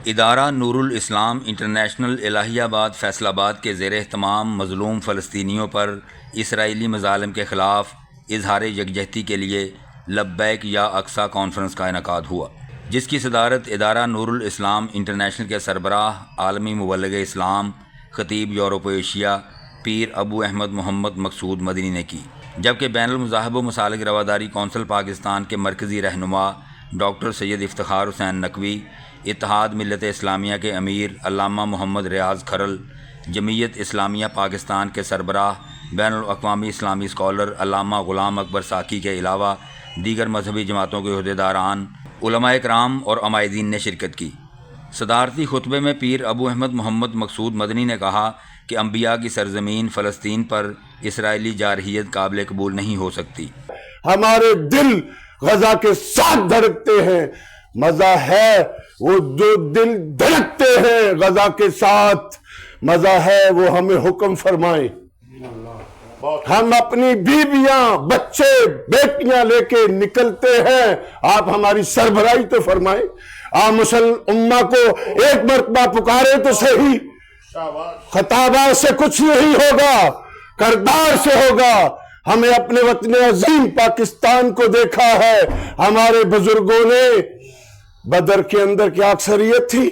ادارہ نور الاسلام انٹرنیشنل الہی آباد فیصل آباد کے زیر اہتمام مظلوم فلسطینیوں پر اسرائیلی مظالم کے خلاف اظہار یکجہتی کے لیے لبیک یا اقصی کانفرنس کا انعقاد ہوا، جس کی صدارت ادارہ نور الاسلام انٹرنیشنل کے سربراہ عالمی مبلغ اسلام خطیب یورپ و ایشیا پیر ابو احمد محمد مقصود مدنی نے کی، جبکہ بین المذاہب و مسالک رواداری کونسل پاکستان کے مرکزی رہنما ڈاکٹر سید افتخار حسین نقوی، اتحاد ملت اسلامیہ کے امیر علامہ محمد ریاض کھرل، جمعیت اسلامیہ پاکستان کے سربراہ بین الاقوامی اسلامی اسکالر علامہ غلام اکبر ساکی کے علاوہ دیگر مذہبی جماعتوں کے عہدیداران، علماء کرام اور عمائدین نے شرکت کی۔ صدارتی خطبے میں پیر ابو احمد محمد مقصود مدنی نے کہا کہ انبیاء کی سرزمین فلسطین پر اسرائیلی جارحیت قابل قبول نہیں ہو سکتی۔ ہمارے دل غزہ کے ساتھ دھڑکتے ہیں، مزہ ہے وہ جو دل دھڑکتے ہیں غزہ کے ساتھ، مزہ ہے وہ ہمیں حکم فرمائیں، ہم اپنی بیویاں بچے بیٹیاں لے کے نکلتے ہیں، آپ ہماری سربراہی تو فرمائیں، آپ مسلم امہ کو ایک مرتبہ پکارے تو صحیح، خطابات سے کچھ نہیں ہوگا، کردار سے ہوگا۔ ہمیں اپنے وطن عظیم پاکستان کو دیکھا ہے، ہمارے بزرگوں نے بدر کے اندر کیا اکثریت تھی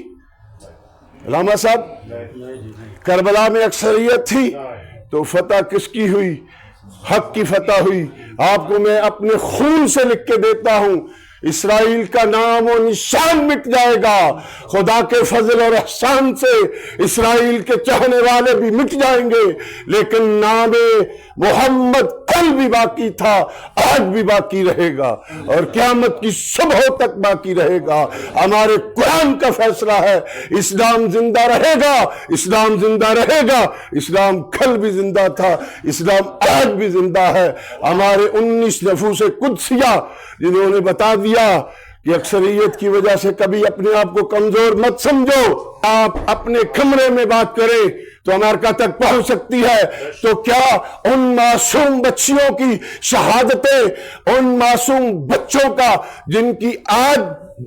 علامہ صاحب؟ کربلا میں اکثریت تھی تو فتح کس کی ہوئی؟ حق کی فتح ہوئی۔ آپ کو میں اپنے خون سے لکھ کے دیتا ہوں، اسرائیل کا نام و نشان مٹ جائے گا، خدا کے فضل اور احسان سے اسرائیل کے چاہنے والے بھی مٹ جائیں گے، لیکن نام محمد کل بھی باقی تھا، آج بھی باقی رہے گا اور قیامت کی صبح تک باقی رہے گا۔ ہمارے قرآن کا فیصلہ ہے، اسلام زندہ رہے گا، اسلام زندہ رہے گا، اسلام کل بھی زندہ تھا، اسلام آج بھی زندہ ہے۔ ہمارے 19 نفوس قدسیہ جنہوں نے بتا دیا کہ اکثریت کی وجہ سے کبھی اپنے آپ کو کمزور مت سمجھو، آپ اپنے کمرے میں بات کریں تو امریکہ تک پہنچ سکتی ہے، تو کیا ان معصوم بچیوں کی شہادتیں، ان معصوم بچوں کا جن کی آج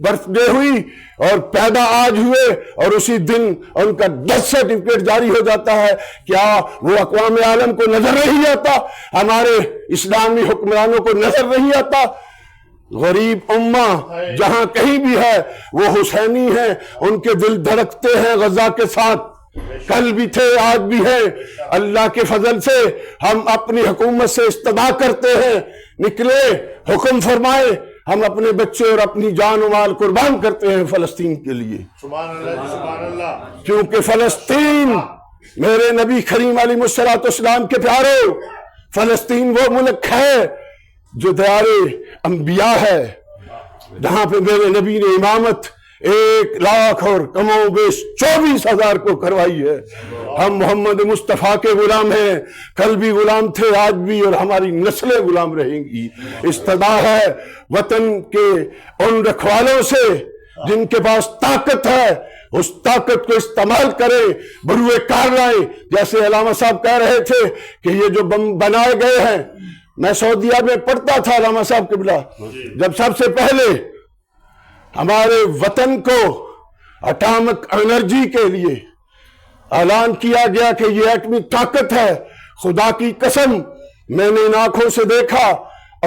برتھ ڈے ہوئی اور پیدا آج ہوئے اور اسی دن ان کا ڈیتھ سرٹیفکیٹ جاری ہو جاتا ہے، کیا وہ اقوام عالم کو نظر نہیں آتا؟ ہمارے اسلامی حکمرانوں کو نظر نہیں آتا؟ غریب امہ جہاں کہیں بھی ہے وہ حسینی ہیں، ان کے دل دھڑکتے ہیں غزہ کے ساتھ، کل بھی تھے آج بھی ہیں۔ اللہ کے فضل سے ہم اپنی حکومت سے استدعا کرتے ہیں، نکلے، حکم فرمائے، ہم اپنے بچے اور اپنی جان و مال قربان کرتے ہیں فلسطین کے لیے، سبحان اللہ، کیونکہ فلسطین میرے نبی کریم علیہ السلام کے پیارو، فلسطین وہ ملک ہے جو دیار انبیاء ہے، جہاں پہ میرے نبی نے امامت 1 لاکھ اور کم و بیش 24,000 کو کروائی ہے۔ ہم محمد مصطفیٰ کے غلام ہیں، کل بھی غلام تھے آج بھی اور ہماری نسلیں غلام رہیں گی۔ استدعا ہے وطن کے ان رکھوالوں سے جن کے پاس طاقت ہے، اس طاقت کو استعمال کریں، بروئے کار لائیں، جیسے علامہ صاحب کہہ رہے تھے کہ یہ جو بم بنائے گئے ہیں، میں سعودیہ میں پڑھتا تھا علامہ صاحب قبلہ، جب سب سے پہلے ہمارے وطن کو اٹامک انرجی کے لیے اعلان کیا گیا کہ یہ ایٹمی طاقت ہے، خدا کی قسم میں نے ان آنکھوں سے دیکھا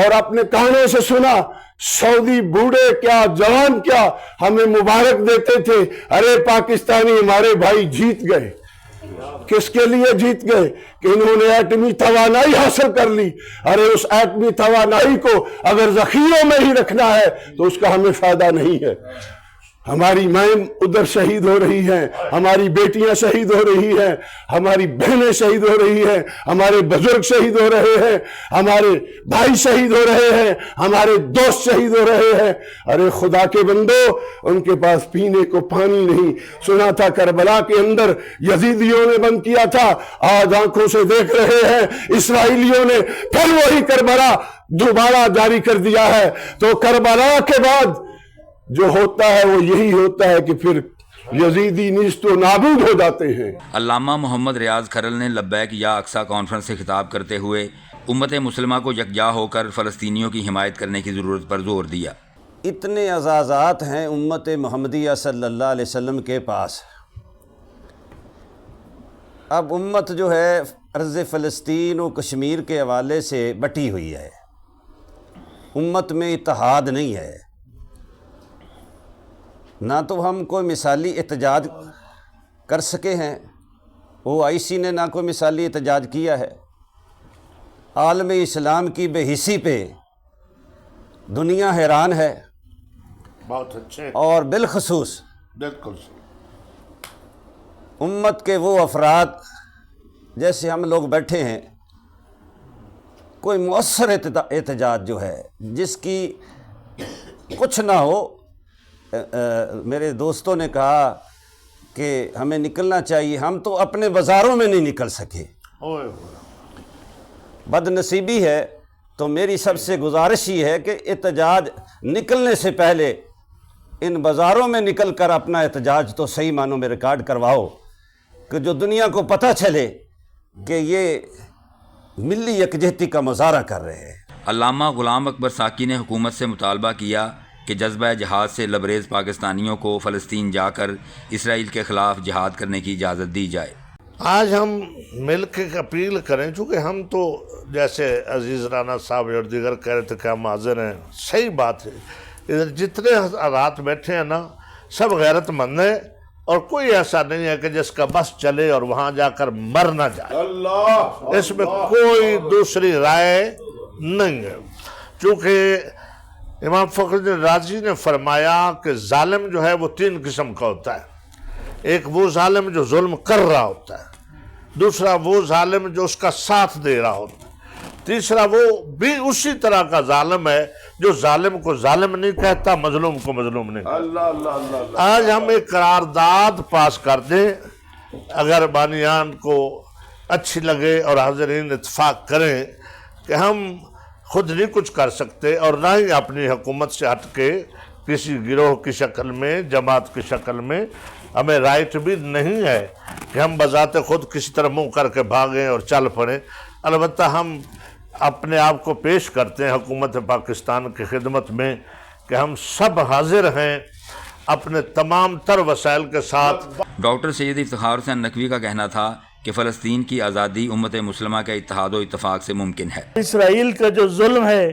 اور اپنے کانوں سے سنا، سعودی بوڑھے کیا جوان کیا ہمیں مبارک دیتے تھے، ارے پاکستانی ہمارے بھائی جیت گئے۔ کس کے لیے جیت گئے؟ کہ انہوں نے ایٹمی توانائی حاصل کر لی۔ ارے اس ایٹمی توانائی کو اگر ذخیروں میں ہی رکھنا ہے تو اس کا ہمیں فائدہ نہیں ہے۔ ہماری مائیں ادھر شہید ہو رہی ہیں، ہماری بیٹیاں شہید ہو رہی ہیں، ہماری بہنیں شہید ہو رہی ہیں، ہمارے بزرگ شہید ہو رہے ہیں، ہمارے بھائی شہید ہو رہے ہیں، ہمارے دوست شہید ہو رہے ہیں۔ ارے خدا کے بندو، ان کے پاس پینے کو پانی نہیں۔ سنا تھا کربلا کے اندر یزیدیوں نے بند کیا تھا، آج آنکھوں سے دیکھ رہے ہیں اسرائیلیوں نے پھر وہی کربلا دوبارہ جاری کر دیا ہے۔ تو کربلا کے بعد جو ہوتا ہے وہ یہی ہوتا ہے کہ پھر یزیدی نیست و نابود ہو جاتے ہیں۔ علامہ محمد ریاض کھرل نے لبیک یا اقصی کانفرنس سے خطاب کرتے ہوئے امت مسلمہ کو یکجا ہو کر فلسطینیوں کی حمایت کرنے کی ضرورت پر زور دیا۔ اتنے اعزازات ہیں امت محمدیہ صلی اللہ علیہ وسلم کے پاس، اب امت جو ہے ارض فلسطین و کشمیر کے حوالے سے بٹی ہوئی ہے، امت میں اتحاد نہیں ہے، نہ تو ہم کوئی مثالی احتجاج کر سکے ہیں، OIC نے نہ کوئی مثالی احتجاج کیا ہے، عالم اسلام کی بے حسی پہ دنیا حیران ہے، بہت اچھے، اور بالخصوص بالکل امت کے وہ افراد جیسے ہم لوگ بیٹھے ہیں، کوئی مؤثر احتجاج جو ہے جس کی کچھ نہ ہو، میرے دوستوں نے کہا کہ ہمیں نکلنا چاہیے، ہم تو اپنے بازاروں میں نہیں نکل سکے، ہوئے بد نصیبی ہے۔ تو میری سب سے گزارش یہ ہے کہ احتجاج نکلنے سے پہلے ان بازاروں میں نکل کر اپنا احتجاج تو صحیح معنوں میں ریکارڈ کرواؤ، کہ جو دنیا کو پتہ چلے کہ یہ ملی یکجہتی کا مظاہرہ کر رہے ہیں۔ علامہ غلام اکبر ساکی نے حکومت سے مطالبہ کیا کہ جذبہ جہاد سے لبریز پاکستانیوں کو فلسطین جا کر اسرائیل کے خلاف جہاد کرنے کی اجازت دی جائے۔ آج ہم مل کے اپیل کریں، چونکہ ہم تو جیسے عزیز رانا صاحب اور دیگر کہہ رہے تھے کہ ہم حاضر ہیں، صحیح بات ہے، ادھر جتنے حضرات بیٹھے ہیں نا سب غیرت مند ہیں، اور کوئی ایسا نہیں ہے کہ جس کا بس چلے اور وہاں جا کر مر نہ جائے، اللہ اس میں کوئی دوسری رائے نہیں ہے۔ چونکہ امام فخر الدین رازی نے فرمایا کہ ظالم جو ہے وہ 3 قسم کا ہوتا ہے، ایک وہ ظالم جو ظلم کر رہا ہوتا ہے، دوسرا وہ ظالم جو اس کا ساتھ دے رہا ہوتا ہے، تیسرا وہ بھی اسی طرح کا ظالم ہے جو ظالم کو ظالم نہیں کہتا، مظلوم کو مظلوم نہیں کہتا۔ اللہ اللہ اللہ اللہ آج ہم ایک قرارداد پاس کر دیں، اگر بانیان کو اچھی لگے اور حاضرین اتفاق کریں کہ ہم خود نہیں کچھ کر سکتے اور نہ ہی اپنی حکومت سے ہٹ کے کسی گروہ کی شکل میں، جماعت کی شکل میں، ہمیں رائٹ بھی نہیں ہے کہ ہم بذات خود کسی طرح منہ کر کے بھاگیں اور چل پڑیں۔ البتہ ہم اپنے آپ کو پیش کرتے ہیں حکومت پاکستان کی خدمت میں کہ ہم سب حاضر ہیں اپنے تمام تر وسائل کے ساتھ۔ ڈاکٹر سید افتخار حسین نقوی کا کہنا تھا کہ فلسطین کی آزادی امت مسلمہ کے اتحاد و اتفاق سے ممکن ہے۔ اسرائیل کا جو ظلم ہے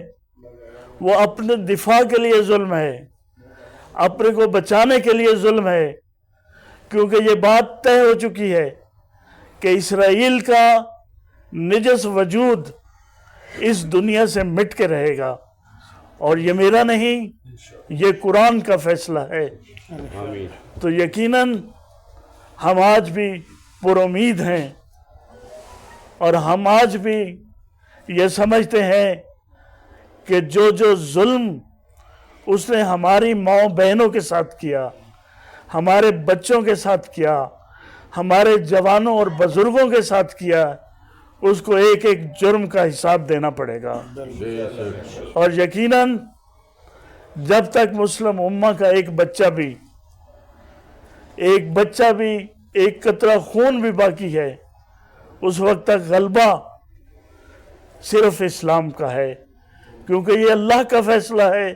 وہ اپنے دفاع کے لیے ظلم ہے، اپنے کو بچانے کے لیے ظلم ہے، کیونکہ یہ بات طے ہو چکی ہے کہ اسرائیل کا نجس وجود اس دنیا سے مٹ کے رہے گا، اور یہ میرا نہیں، یہ قرآن کا فیصلہ ہے۔ تو یقیناً ہم آج بھی پر امید ہیں، اور ہم آج بھی یہ سمجھتے ہیں کہ جو ظلم اس نے ہماری ماؤں بہنوں کے ساتھ کیا، ہمارے بچوں کے ساتھ کیا، ہمارے جوانوں اور بزرگوں کے ساتھ کیا، اس کو ایک ایک جرم کا حساب دینا پڑے گا۔ اور یقیناً جب تک مسلم امہ کا ایک بچہ بھی ایک قطرہ خون بھی باقی ہے، اس وقت تک غلبہ صرف اسلام کا ہے، کیونکہ یہ اللہ کا فیصلہ ہے،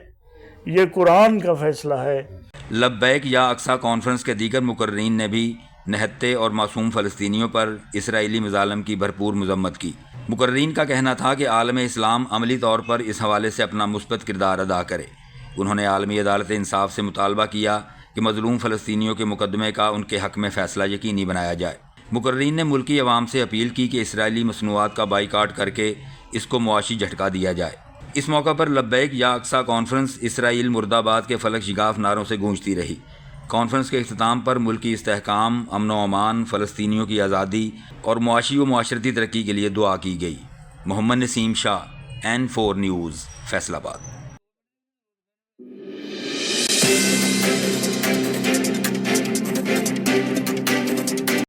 یہ قرآن کا فیصلہ ہے۔ لبیک یا اقصی کانفرنس کے دیگر مقررین نے بھی نہتے اور معصوم فلسطینیوں پر اسرائیلی مظالم کی بھرپور مذمت کی۔ مقررین کا کہنا تھا کہ عالم اسلام عملی طور پر اس حوالے سے اپنا مثبت کردار ادا کرے۔ انہوں نے عالمی عدالت انصاف سے مطالبہ کیا کہ مظلوم فلسطینیوں کے مقدمے کا ان کے حق میں فیصلہ یقینی بنایا جائے۔ مقررین نے ملکی عوام سے اپیل کی کہ اسرائیلی مصنوعات کا بائیکاٹ کر کے اس کو معاشی جھٹکا دیا جائے۔ اس موقع پر لبیک یا اقصی کانفرنس اسرائیل مرد آباد کے فلک شگاف نعروں سے گونجتی رہی۔ کانفرنس کے اختتام پر ملکی استحکام، امن و امان، فلسطینیوں کی آزادی اور معاشی و معاشرتی ترقی کے لیے دعا کی گئی۔ محمد نسیم شاہ، N4 نیوز، فیصل آباد۔